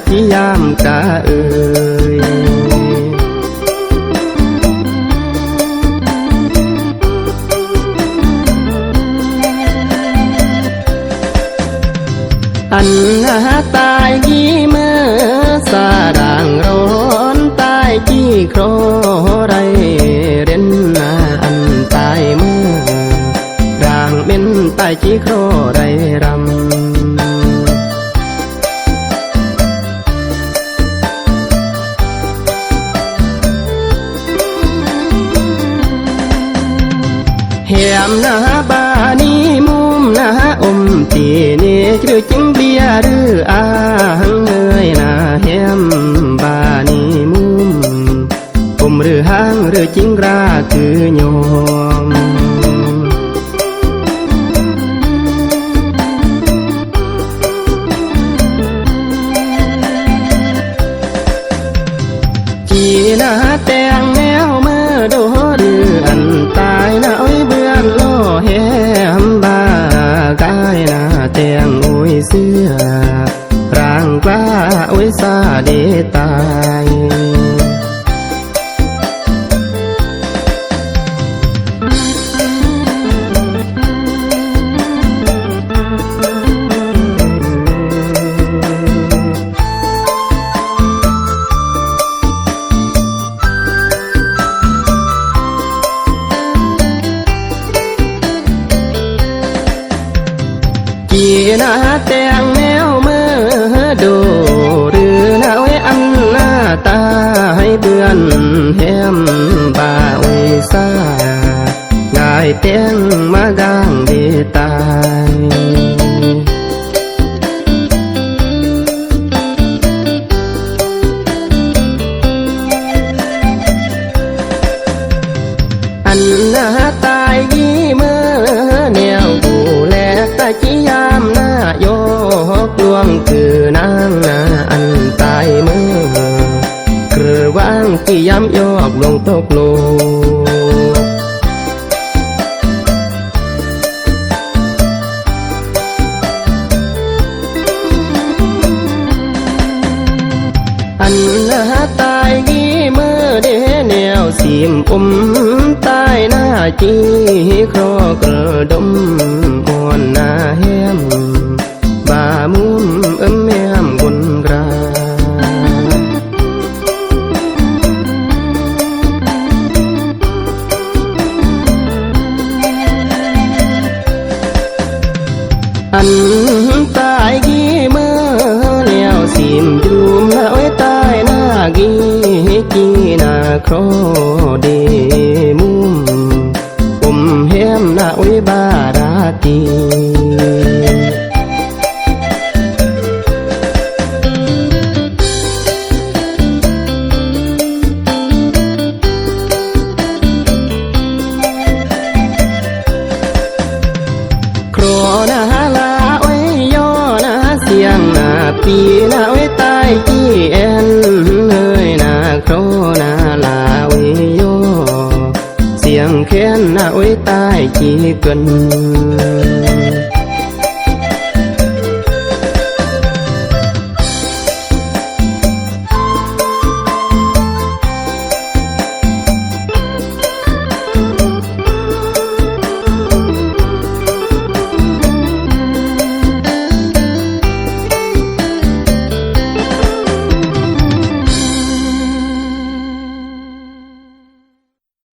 จียามกะเอ่ยอันนาตายกี่เมื่อสาด่างร้อนตายกี่ครอไรเร้นนาอันตายเมื่อด่างเป็นตายกี่ครอไรรำแหมนาบานีมุมนาอมตีนี่หรือจิงเบียหรืออาหังเงยนาแหมบานีมุมอมหรือหางหรือจิงราคือยอมจีนาแต่งแนวเมื่อโดหรืออันตายนาอ้อยเบื่อนล่อแหมบากายนาแต่งโอ้ยเสื้อร่างกล้าโอ้ยซาเดตายจีนาแต่งแนวเมื่อดูหรือนาไว้อันหน้าตาให้เบื่อนแหมบ่าไว้ซางายแต่งมากางเดตายอันหน้าตายยี่เมื่อแนวดูแลตาจียามหน้ายกดวงคือนางนาอันตายเมื่อเกลือว่างที่ย้ำยอกลงตกโลอันนาตายกี่เมื่อเดแนวสีมอมตายหน้าจีครอกระดมอ่อนหน้าแหมบ่ามุมแม่มบนกราอันตายกี่เมื่อแนวสีมดูมแล้วไว้ตายหน้ากี่จีนาครอเดมุมอมแหมหน้าไว้บาราตีครอนาลาไว้ย่อนาเสียงนาปีนาไว้ตายจี้แอนเอ้ยนาครอนาลาไว้ย่อเสียงแค้นนาไว้ตายจี้กัน